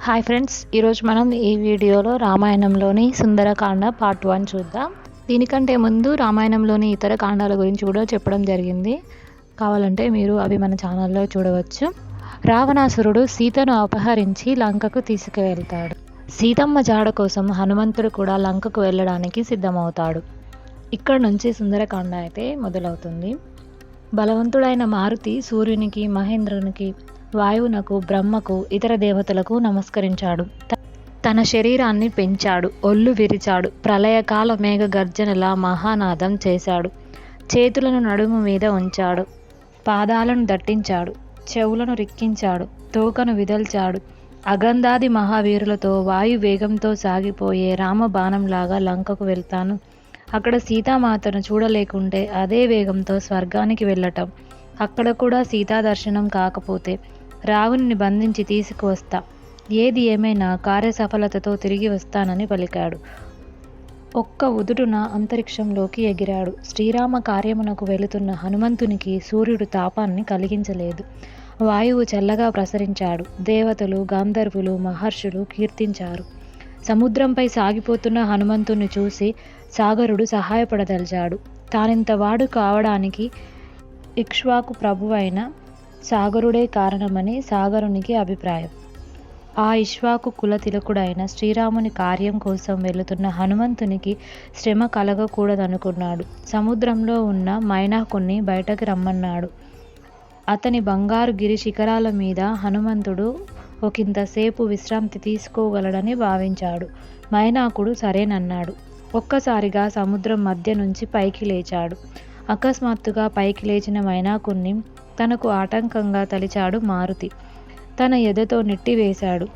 Hi friends, ఈరోజు మనం ఈ వీడియోలో రామాయణంలోని సుందరకాండ పార్ట్ 1 చూద్దాం. దీనికంటే ముందు రామాయణంలోని ఇతర కాండాల గురించి కూడా చెప్పడం జరిగింది. కావాలంటే మీరు అవి మన ఛానల్లో చూడవచ్చు. రావణాసురుడు సీతను అపహరించి లంకకు తీసుకువెళ్తాడు. సీతమ్మ జాడ కోసం హనుమంతుడు కూడా లంకకు వెళ్ళడానికి సిద్ధమవుతాడు. ఇక్కడ నుంచి సుందరకాండ అయితే మొదలవుతుంది. బలవంతుడైన మారుతి సూర్యునికి, మహేంద్రునికి, వాయువునకు, బ్రహ్మకు, ఇతర దేవతలకు నమస్కరించాడు. తన శరీరాన్ని పెంచాడు, ఒళ్ళు విరిచాడు, ప్రళయకాల మేఘ గర్జనలా మహానాదం చేశాడు. చేతులను నడుము మీద ఉంచాడు, పాదాలను దట్టించాడు, చెవులను రిక్కించాడు, తోకను విదల్చాడు. అగంధాది మహావీరులతో వాయు వేగంతో సాగిపోయే రామబాణంలాగా లంకకు వెళ్తాను. అక్కడ సీతామాతను చూడలేకుంటే అదే వేగంతో స్వర్గానికి వెళ్ళటం. అక్కడ కూడా సీతా దర్శనం కాకపోతే రావణుని బంధించి తీసుకువస్తా. ఏది ఏమైనా కార్యసఫలతతో తిరిగి వస్తానని పలికాడు. ఒక్క ఉదుటున అంతరిక్షంలోకి ఎగిరాడు. శ్రీరామ కార్యమునకు వెళుతున్న హనుమంతునికి సూర్యుడు తాపాన్ని కలిగించలేదు. వాయువు చల్లగా ప్రసరించాడు. దేవతలు, గాంధర్వులు, మహర్షులు కీర్తించారు. సముద్రంపై సాగిపోతున్న హనుమంతుని చూసి సాగరుడు సహాయపడదలిచాడు. తానింత వాడు కావడానికి ఇక్ష్వాకు ప్రభువైన సాగరుడే కారణమని సాగరునికి అభిప్రాయం. ఆ ఇక్ష్వాకు కుల తిలకుడైన శ్రీరాముని కార్యం కోసం వెళుతున్న హనుమంతునికి శ్రమ కలగకూడదనుకున్నాడు. సముద్రంలో ఉన్న మైనాకుని బయటకు రమ్మన్నాడు. అతని బంగారు గిరి శిఖరాల మీద హనుమంతుడు ఒకంతసేపు విశ్రాంతి తీసుకోగలడని భావించాడు. మైనాకుడు సరేనన్నాడు. ఒక్కసారిగా సముద్రం మధ్య నుంచి పైకి లేచాడు. అకస్మాత్తుగా పైకి లేచిన మైనాకుణ్ణి తనకు ఆటంకంగా తలిచాడు మారుతి. తన ఎదతో నెట్టివేశాడు.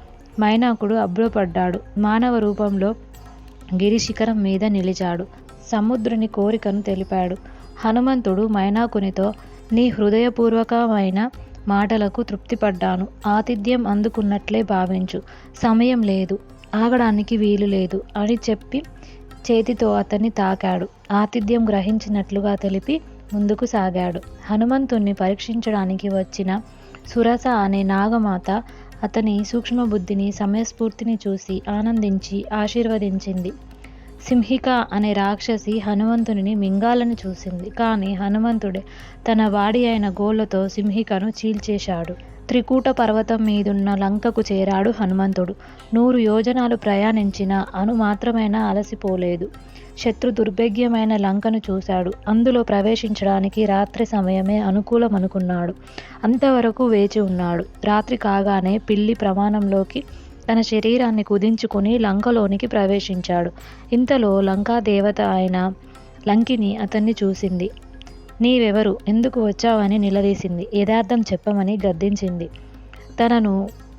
మైనాకుడు అబ్బురపడ్డాడు. మానవ రూపంలో గిరి శిఖరం మీద నిలిచాడు. సముద్రుని కోరికను తెలిపాడు. హనుమంతుడు మైనాకునితో, నీ హృదయపూర్వకమైన మాటలకు తృప్తిపడ్డాను. ఆతిథ్యం అందుకున్నట్లే భావించు. సమయం లేదు, ఆగడానికి వీలు లేదు అని చెప్పి చేతితో అతన్ని తాకాడు. ఆతిథ్యం గ్రహించినట్లుగా తెలిపి ముందుకు సాగాడు. హనుమంతుణ్ణి పరీక్షించడానికి వచ్చిన సురస అనే నాగమాత అతని సూక్ష్మబుద్ధిని, సమయస్ఫూర్తిని చూసి ఆనందించి ఆశీర్వదించింది. సింహిక అనే రాక్షసి హనుమంతుని మింగాలని చూసింది. కానీ హనుమంతుడే తన వాడి అయిన గోళ్లతో సింహికను చీల్చేశాడు. త్రికూట పర్వతం మీదున్న లంకకు చేరాడు హనుమంతుడు. 100 యోజనాలు ప్రయాణించిన మాత్రమైనా అలసిపోలేదు. శత్రు దుర్భేద్యమైన లంకను చూశాడు. అందులో ప్రవేశించడానికి రాత్రి సమయమే అనుకూలమనుకున్నాడు. అంతవరకు వేచి ఉన్నాడు. రాత్రి కాగానే పిల్లి ప్రమాణంలోకి తన శరీరాన్ని కుదించుకుని లంకలోనికి ప్రవేశించాడు. ఇంతలో లంకా దేవత అయిన లంకిని అతన్ని చూసింది. నీవెవరు, ఎందుకు వచ్చావని నిలదీసింది. యథార్థం చెప్పమని గద్దించింది. తనను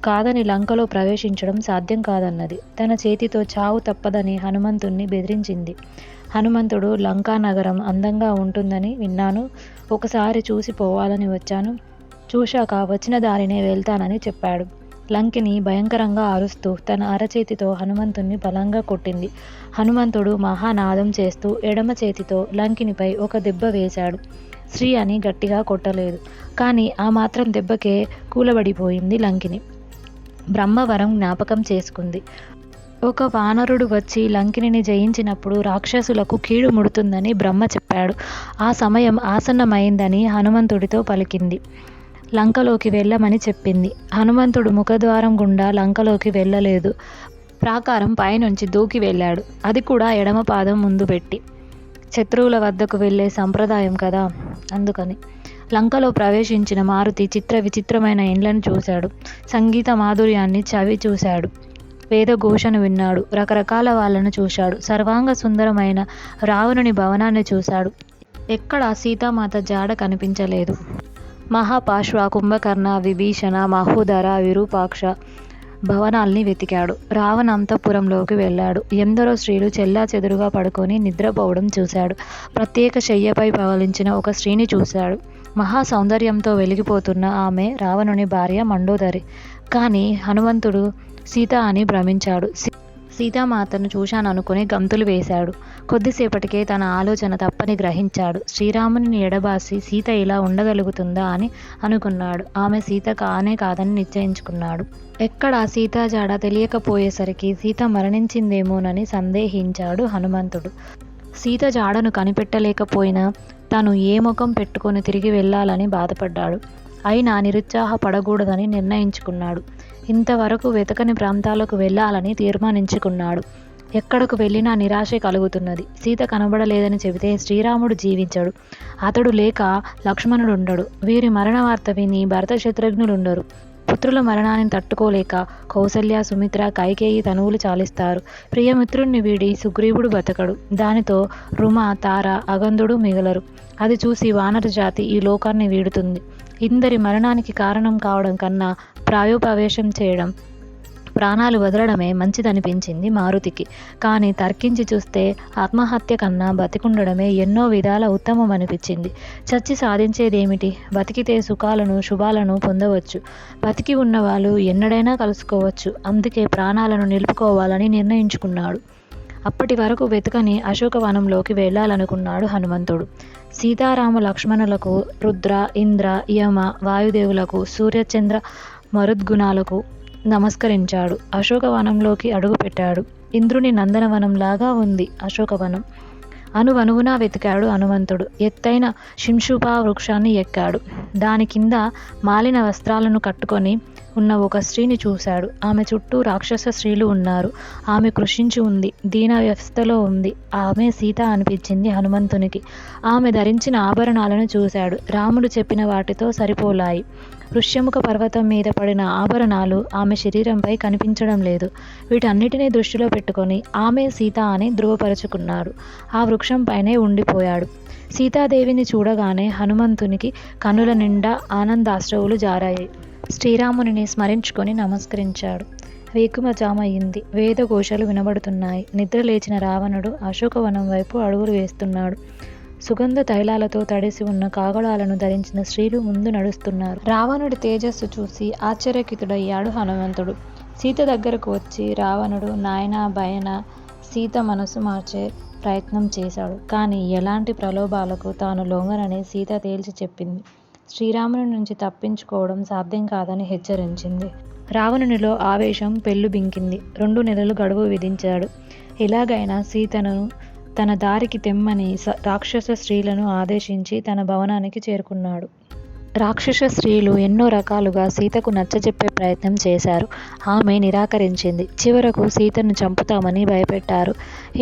కాదని లంకలో ప్రవేశించడం సాధ్యం కాదన్నది. తన చేతితో చావు తప్పదని హనుమంతుణ్ణి బెదిరించింది. హనుమంతుడు, లంకా నగరం అందంగా ఉంటుందని విన్నాను. ఒకసారి చూసి పోవాలని వచ్చాను. చూశాక వచ్చిన దారినే వెళ్తానని చెప్పాడు. లంకిని భయంకరంగా అరుస్తూ తన అరచేతితో హనుమంతుణ్ణి బలంగా కొట్టింది. హనుమంతుడు మహానాదం చేస్తూ ఎడమ చేతితో లంకినిపై ఒక దెబ్బ వేశాడు. శ్రీ అని గట్టిగా కొట్టలేదు, కానీ ఆ మాత్రం దెబ్బకే కూలబడిపోయింది లంకిని. బ్రహ్మవరం జ్ఞాపకం చేసుకుంది. ఒక వానరుడు వచ్చి లంకిని జయించినప్పుడు రాక్షసులకు కీడు ముడుతుందని బ్రహ్మ చెప్పాడు. ఆ సమయం ఆసన్నమైందని హనుమంతుడితో పలికింది. లంకలోకి వెళ్ళమని చెప్పింది. హనుమంతుడు ముఖద్వారం గుండా లంకలోకి వెళ్ళలేదు. ప్రాకారం పైనుంచి దూకి వెళ్ళాడు. అది కూడా ఎడమ పాదం ముందు పెట్టి. శత్రువుల వద్దకు వెళ్ళే సంప్రదాయం కదా, అందుకని. లంకలో ప్రవేశించిన మారుతి చిత్ర విచిత్రమైన ఇండ్లను చూశాడు. సంగీత మాధుర్యాన్ని చవి చూశాడు. వేదఘోషను విన్నాడు. రకరకాల వాళ్ళను చూశాడు. సర్వాంగ సుందరమైన రావణుని భవనాన్ని చూశాడు. ఎక్కడా సీతామాత జాడ కనిపించలేదు. మహాపాశ్వ, కుంభకర్ణ, విభీషణ, మహోదర, విరూపాక్ష భవనాల్ని వెతికాడు. రావణ అంతఃపురంలోకి వెళ్ళాడు. ఎందరో స్త్రీలు చెల్లాచెదురుగా పడుకొని నిద్రపోవడం చూశాడు. ప్రత్యేక శయ్యపై పవలించిన ఒక స్త్రీని చూశాడు. మహా సౌందర్యంతో వెలిగిపోతున్న ఆమె రావణుని భార్య మండోదరి. కానీ హనుమంతుడు సీత అని భ్రమించాడు. సీతామాతను చూశాననుకుని గంతులు వేశాడు. కొద్దిసేపటికే తన ఆలోచన తప్పని గ్రహించాడు. శ్రీరాముని ఎడబాసి సీత ఇలా ఉండగలుగుతుందా అని అనుకున్నాడు. ఆమె సీత కానే కాదని నిశ్చయించుకున్నాడు. ఎక్కడా సీతా జాడ తెలియకపోయేసరికి సీత మరణించిందేమోనని సందేహించాడు హనుమంతుడు. సీత జాడను కనిపెట్టలేకపోయినా తను ఏ ముఖం పెట్టుకొని తిరిగి వెళ్ళాలని బాధపడ్డాడు. అయినా నిరుత్సాహపడకూడదని నిర్ణయించుకున్నాడు. ఇంతవరకు వెతకని ప్రాంతాలకు వెళ్ళాలని తీర్మానించుకున్నాడు. ఎక్కడకు వెళ్ళినా నిరాశే కలుగుతున్నది. సీత కనబడలేదని చెబితే శ్రీరాముడు జీవించడు, అతడు లేక లక్ష్మణుడుండడు. వీరి మరణ వార్త విని భరత శత్రుఘ్నులుండరు. పుత్రుల మరణాన్ని తట్టుకోలేక కౌసల్య, సుమిత్ర, కైకేయి తనువులు చాలిస్తారు. ప్రియమిత్రుణ్ణి వీడి సుగ్రీవుడు బతకడు. దానితో రుమ, తార, అగంధుడు మిగలరు. అది చూసి వానర జాతి ఈ లోకాన్ని వీడుతుంది. ఇందరి మరణానికి కారణం కావడం కన్నా ప్రాయోపవేశం చేయడం, ప్రాణాలు వదలడమే మంచిదనిపించింది మారుతికి. కానీ తర్కించి చూస్తే ఆత్మహత్య కన్నా బతికుండడమే ఎన్నో విధాల ఉత్తమమనిపించింది. చచ్చి సాధించేదేమిటి? బతికితే సుఖాలను, శుభాలను పొందవచ్చు. బతికి ఉన్నవాళ్ళు ఎన్నడైనా కలుసుకోవచ్చు. అందుకే ప్రాణాలను నిలుపుకోవాలని నిర్ణయించుకున్నాడు. అప్పటి వరకు వెతకని అశోకవనంలోకి వెళ్ళాలనుకున్నాడు హనుమంతుడు. సీతారామ లక్ష్మణులకు, రుద్ర, ఇంద్ర, యమ, వాయుదేవులకు, సూర్యచంద్ర మరుద్గుణాలకు నమస్కరించాడు. అశోకవనంలోకి అడుగుపెట్టాడు. ఇంద్రుని నందనవనంలాగా ఉంది అశోకవనం. అనువనువునా వెతికాడు హనుమంతుడు. ఎత్తైన శింషుపా వృక్షాన్ని ఎక్కాడు. దాని కింద మాలిన వస్త్రాలను కట్టుకొని ఉన్న ఒక స్త్రీని చూశాడు. ఆమె చుట్టూ రాక్షస స్త్రీలు ఉన్నారు. ఆమె కృషించి ఉంది, దీన వ్యవస్థలో ఉంది. ఆమె సీత అనిపించింది హనుమంతునికి. ఆమె ధరించిన ఆభరణాలను చూశాడు. రాముడు చెప్పిన వాటితో సరిపోలాయి. ఋష్యముఖ పర్వతం మీద పడిన ఆభరణాలు ఆమె శరీరంపై కనిపించడం లేదు. వీటన్నిటినీ దృష్టిలో పెట్టుకొని ఆమె సీత అని ధృవపరుచుకున్నాడు. ఆ వృక్షంపైనే ఉండిపోయాడు. సీతాదేవిని చూడగానే హనుమంతునికి కనుల నిండా ఆనందాశ్రువులు జారాయి. శ్రీరాముని స్మరించుకొని నమస్కరించాడు. వేకువజాము అయింది. వేదఘోషలు వినబడుతున్నాయి. నిద్ర లేచిన రావణుడు అశోకవనం వైపు అడుగులు వేస్తున్నాడు. సుగంధ తైలాలతో తడిసి ఉన్న కాగడాలను ధరించిన స్త్రీలు ముందు నడుస్తున్నారు. రావణుడి తేజస్సు చూసి ఆశ్చర్యకితుడయ్యాడు హనుమంతుడు. సీత దగ్గరకు వచ్చి రావణుడు నాయనా భయనా సీత మనసు మార్చే ప్రయత్నం చేశాడు. కానీ ఎలాంటి ప్రలోభాలకు తాను లొంగనని సీత తేల్చి చెప్పింది. శ్రీరాముని నుంచి తప్పించుకోవడం సాధ్యం కాదని హెచ్చరించింది. రావణునిలో ఆవేశం పెల్లుబింకింది. 2 నెలలు గడువు విధించాడు. ఎలాగైనా సీతను తన దారికి తెమ్మని రాక్షస స్త్రీలను ఆదేశించి తన భవనానికి చేరుకున్నాడు. రాక్షస స్త్రీలు ఎన్నో రకాలుగా సీతకు నచ్చజెప్పే ప్రయత్నం చేశారు. ఆమె నిరాకరించింది. చివరకు సీతను చంపుతామని భయపెట్టారు.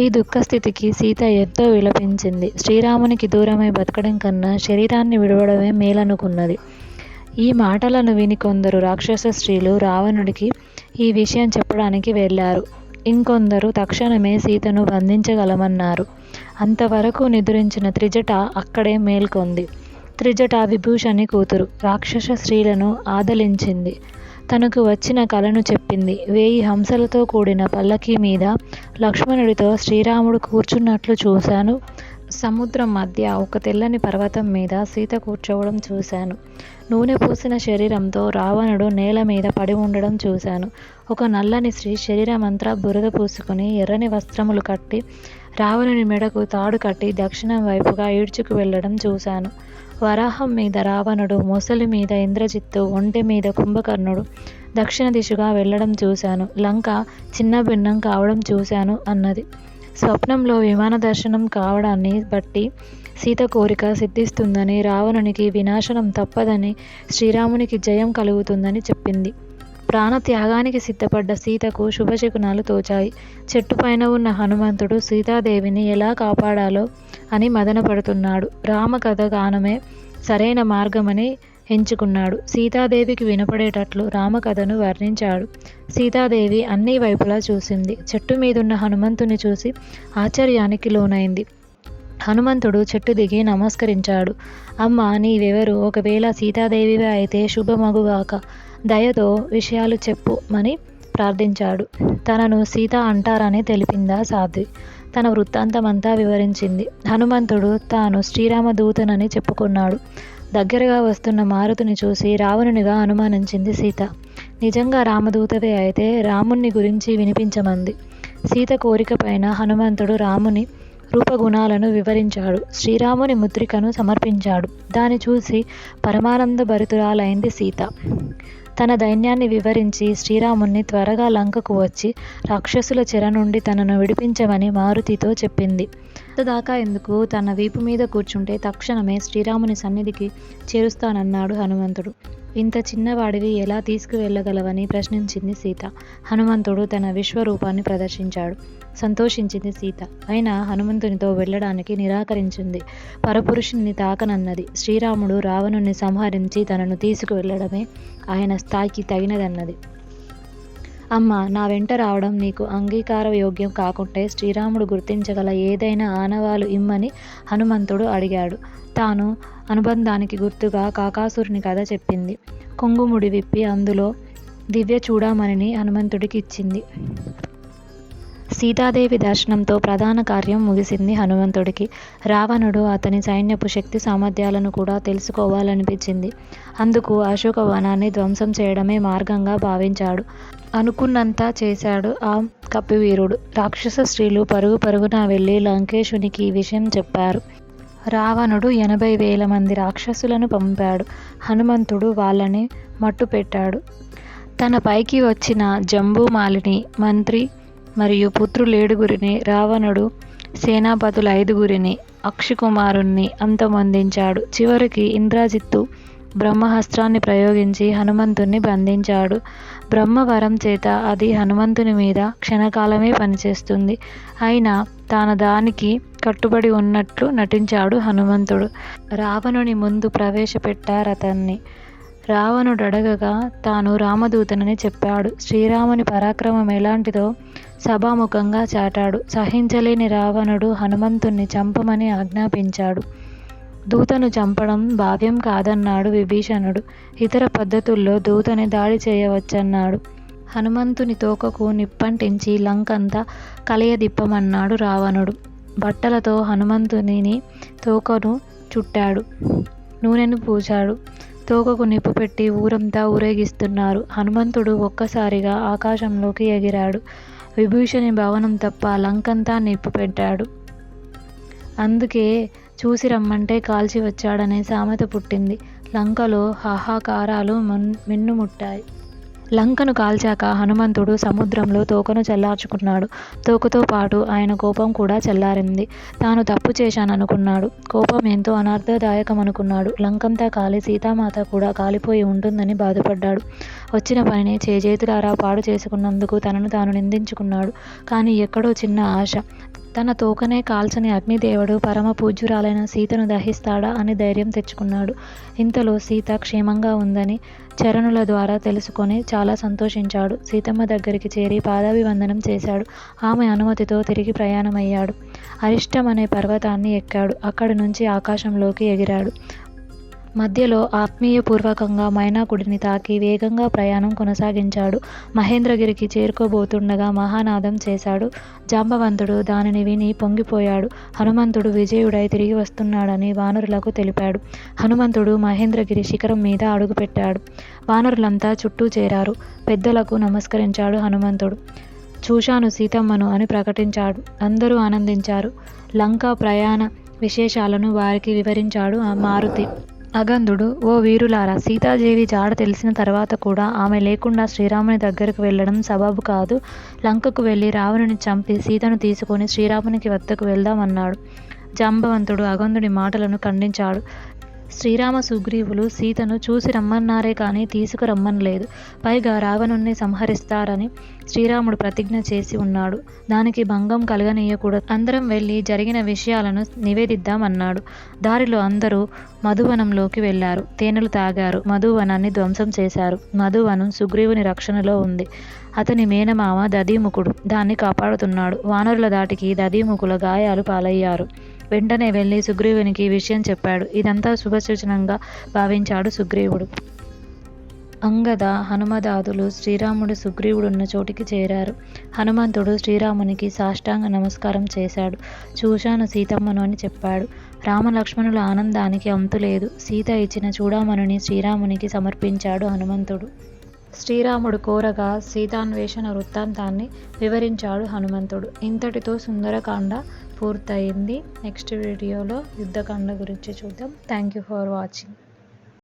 ఈ దుఃఖస్థితికి సీత ఎంతో విలపించింది. శ్రీరామునికి దూరమై బతకడం కన్నా శరీరాన్ని విడవడమే మేలనుకున్నది. ఈ మాటలను విని కొందరు రాక్షస స్త్రీలు రావణుడికి ఈ విషయం చెప్పడానికి వెళ్ళారు. ఇంకొందరు తక్షణమే సీతను బంధించగలమన్నారు. అంతవరకు నిద్రించిన త్రిజట అక్కడే మేల్కొంది. త్రిజట విభూషణి కూతురు. రాక్షస స్త్రీలను ఆదలించింది. తనకు వచ్చిన కలను చెప్పింది. 1000 హంసలతో కూడిన పల్లకీ మీద లక్ష్మణుడితో శ్రీరాముడు కూర్చున్నట్లు చూశాను. సముద్రం మధ్య ఒక తెల్లని పర్వతం మీద సీత కూర్చోవడం చూశాను. నూనె పూసిన శరీరంతో రావణుడు నేల మీద పడి ఉండడం చూశాను. ఒక నల్లని స్త్రీ శరీరమంతా బురద పూసుకుని ఎర్రని వస్త్రములు కట్టి రావణుని మెడకు తాడు కట్టి దక్షిణం వైపుగా ఈడ్చుకు వెళ్ళడం చూశాను. వరాహం మీద రావణుడు, మొసలి మీద ఇంద్రజిత్తు, ఒంటె మీద కుంభకర్ణుడు దక్షిణ దిశగా వెళ్ళడం చూశాను. లంక చిన్న భిన్నం కావడం చూశాను అన్నది. స్వప్నంలో విమాన దర్శనం కావడాన్ని బట్టి సీత కోరిక సిద్ధిస్తుందని, రావణునికి వినాశనం తప్పదని, శ్రీరామునికి జయం కలుగుతుందని చెప్పింది. ప్రాణత్యాగానికి సిద్ధపడ్డ సీతకు శుభశకునాలు తోచాయి. చెట్టుపైన ఉన్న హనుమంతుడు సీతాదేవిని ఎలా కాపాడాలో అని మదనపడుతున్నాడు. రామకథ గానమే సరైన మార్గమని ఎంచుకున్నాడు. సీతాదేవికి వినపడేటట్లు రామకథను వర్ణించాడు. సీతాదేవి అన్ని వైపులా చూసింది. చెట్టు మీదున్న హనుమంతుని చూసి ఆశ్చర్యానికి లోనైంది. హనుమంతుడు చెట్టు దిగి నమస్కరించాడు. అమ్మ, నీవెవరు? ఒకవేళ సీతాదేవివే అయితే శుభమగుగాక. దయతో విషయాలు చెప్పుమని ప్రార్థించాడు. తనను సీత అంటారని తెలిపిందా సాధ్వి. తన వృత్తాంతమంతా వివరించింది. హనుమంతుడు తాను శ్రీరామదూతనని చెప్పుకున్నాడు. దగ్గరగా వస్తున్న మారుతిని చూసి రావణునిగా అనుమానించింది సీత. నిజంగా రామదూతవే అయితే రాముణ్ణి గురించి వినిపించమంది. సీత కోరిక పైన హనుమంతుడు రాముని రూపగుణాలను వివరించాడు. శ్రీరాముని ముద్రికను సమర్పించాడు. దాన్ని చూసి పరమానంద భరితురాలైంది సీత. తన దైన్యాన్ని వివరించి శ్రీరాముణ్ణి త్వరగా లంకకు వచ్చి రాక్షసుల చెర నుండి తనను విడిపించమని మారుతితో చెప్పింది. అంతదాకా ఎందుకు, తన వీపు మీద కూర్చుంటే తక్షణమే శ్రీరాముని సన్నిధికి చేరుస్తానన్నాడు హనుమంతుడు. ఇంత చిన్నవాడివి ఎలా తీసుకువెళ్ళగలవని ప్రశ్నించింది సీత. హనుమంతుడు తన విశ్వరూపాన్ని ప్రదర్శించాడు. సంతోషించింది సీత. అయినా హనుమంతునితో వెళ్ళడానికి నిరాకరించింది. పరపురుషుని తాకనన్నది. శ్రీరాముడు రావణుణ్ణి సంహరించి తనను తీసుకువెళ్ళడమే ఆయన స్థాయికి తగినదన్నది. అమ్మ, నా వెంట రావడం నీకు అంగీకార యోగ్యం కాకుంటే శ్రీరాముడు గుర్తించగల ఏదైనా ఆనవాలు ఇమ్మని హనుమంతుడు అడిగాడు. తాను అనుబంధానికి గుర్తుగా కాకాసురుని కథ చెప్పింది. కొంగుముడి విప్పి అందులో దివ్య చూడామణిని హనుమంతుడికి ఇచ్చింది. సీతాదేవి దర్శనంతో ప్రధాన కార్యం ముగిసింది హనుమంతుడికి. రావణుడు అతని సైన్యపు శక్తి సామర్థ్యాలను కూడా తెలుసుకోవాలనిపించింది. అందుకు అశోకవనాన్ని ధ్వంసం చేయడమే మార్గంగా భావించాడు. అనుకున్నంత చేశాడు ఆ కపివీరుడు. రాక్షస స్త్రీలు పరుగు పరుగున వెళ్ళి లంకేశునికి ఈ విషయం చెప్పారు. రావణుడు 80,000 మంది రాక్షసులను పంపాడు. హనుమంతుడు వాళ్ళని మట్టుపెట్టాడు. తన పైకి వచ్చిన జంబూమాలిని, మంత్రి మరియు పుత్రులు 7గురిని, రావణుడు సేనాపతులు 5గురిని, అక్షకుమారుణ్ణి అంతమొందించాడు. చివరికి ఇంద్రజిత్తు బ్రహ్మహస్త్రాన్ని ప్రయోగించి హనుమంతుణ్ణి బంధించాడు. బ్రహ్మవరం చేత అది హనుమంతుని మీద క్షణకాలమే పనిచేస్తుంది. అయినా తాను దానికి కట్టుబడి ఉన్నట్లు నటించాడు హనుమంతుడు. రావణుని ముందు ప్రవేశపెట్టారతన్ని. రావణుడు అడగగా తాను రామదూతనని చెప్పాడు. శ్రీరాముని పరాక్రమం ఎలాంటిదో సభాముఖంగా చాటాడు. సహించలేని రావణుడు హనుమంతుణ్ణి చంపమని ఆజ్ఞాపించాడు. దూతను చంపడం భావ్యం కాదన్నాడు విభీషణుడు. ఇతర పద్ధతుల్లో దూతని దాడి చేయవచ్చన్నాడు. హనుమంతుని తోకకు నిప్పంటించి లంకంతా కలయదిప్పమన్నాడు రావణుడు. బట్టలతో హనుమంతుని తోకను చుట్టాడు. నూనెను పూశాడు. తోకకు నిప్పు పెట్టి ఊరంతా ఊరేగిస్తున్నారు. హనుమంతుడు ఒక్కసారిగా ఆకాశంలోకి ఎగిరాడు. విభీషణి భవనం తప్ప లంకంతా నిప్పు పెట్టాడు. అందుకే చూసి రమ్మంటే కాల్చి వచ్చాడనే సామెత పుట్టింది. లంకలో హాహాకారాలు మిన్నుముట్టాయి. లంకను కాల్చాక హనుమంతుడు సముద్రంలో తోకను చల్లార్చుకున్నాడు. తోకతో పాటు ఆయన కోపం కూడా చల్లారింది. తాను తప్పు చేశాననుకున్నాడు. కోపం ఎంతో అనర్థదాయకమనుకున్నాడు. లంకంతా కాలి సీతామాత కూడా కాలిపోయి ఉంటుందని బాధపడ్డాడు. వచ్చిన పనిని చేజేతులారా పాడు చేసుకున్నందుకు తనను తాను నిందించుకున్నాడు. కానీ ఎక్కడో చిన్న ఆశ. తన తోకనే కాల్చని అగ్నిదేవుడు పరమ పూజ్యురాలైన సీతను దహిస్తాడా అని ధైర్యం తెచ్చుకున్నాడు. ఇంతలో సీత క్షేమంగా ఉందని చరణుల ద్వారా తెలుసుకొని చాలా సంతోషించాడు. సీతమ్మ దగ్గరికి చేరి పాదాభివందనం చేశాడు. ఆమె అనుమతితో తిరిగి ప్రయాణమయ్యాడు. అరిష్టం అనే పర్వతాన్ని ఎక్కాడు. అక్కడి నుంచి ఆకాశంలోకి ఎగిరాడు. మధ్యలో ఆత్మీయపూర్వకంగా మైనాకుడిని తాకి వేగంగా ప్రయాణం కొనసాగించాడు. మహేంద్రగిరికి చేరుకోబోతుండగా మహానాదం చేశాడు. జాంబవంతుడు దానిని విని పొంగిపోయాడు. హనుమంతుడు విజయుడై తిరిగి వస్తున్నాడని వానరులకు తెలిపాడు. హనుమంతుడు మహేంద్రగిరి శిఖరం మీద అడుగుపెట్టాడు. వానరులంతా చుట్టూ చేరారు. పెద్దలకు నమస్కరించాడు హనుమంతుడు. చూశాను సీతమ్మను అని ప్రకటించాడు. అందరూ ఆనందించారు. లంకా ప్రయాణ విశేషాలను వారికి వివరించాడు ఆ మారుతి. అగంధుడు, ఓ వీరులారా, సీతాదేవి జాడ తెలిసిన తర్వాత కూడా ఆమె లేకుండా శ్రీరాముని దగ్గరకు వెళ్ళడం సబబు కాదు. లంకకు వెళ్ళి రావణుని చంపి సీతను తీసుకొని శ్రీరామునికి వద్దకు వెళ్దామన్నాడు. జాంబవంతుడు అగంధుడి మాటలను ఖండించాడు. శ్రీరామ సుగ్రీవులు సీతను చూసి రమ్మన్నారే కానీ తీసుకురమ్మనలేదు. పైగా రావణుణ్ణి సంహరిస్తారని శ్రీరాముడు ప్రతిజ్ఞ చేసి ఉన్నాడు. దానికి భంగం కలగనీయకూడదు. అందరం వెళ్ళి జరిగిన విషయాలను నివేదిద్దామన్నాడు. దారిలో అందరూ మధువనంలోకి వెళ్లారు. తేనెలు తాగారు. మధువనాన్ని ధ్వంసం చేశారు. మధువనం సుగ్రీవుని రక్షణలో ఉంది. అతని మేనమామ దధీముఖుడు దాన్ని కాపాడుతున్నాడు. వానరుల దాటికి దధీముఖుల గాయాలు పాలయ్యారు. వెంటనే వెళ్ళి సుగ్రీవునికి ఈ విషయం చెప్పాడు. ఇదంతా శుభసూచనంగా భావించాడు సుగ్రీవుడు. అంగద, హనుమదాదులు శ్రీరాముడు సుగ్రీవుడున్న చోటికి చేరారు. హనుమంతుడు శ్రీరామునికి సాష్టాంగ నమస్కారం చేశాడు. చూశాను సీతమ్మను అని చెప్పాడు. రామలక్ష్మణుల ఆనందానికి అంతులేదు. సీత ఇచ్చిన చూడామణిని శ్రీరామునికి సమర్పించాడు హనుమంతుడు. శ్రీరాముడు కోరగా సీతాన్వేషణ వృత్తాంతాన్ని వివరించాడు హనుమంతుడు. ఇంతటితో సుందరకాండ పూర్తయింది. నెక్స్ట్ వీడియోలో యుద్ధకాండ గురించి చూద్దాం. Thank you for watching.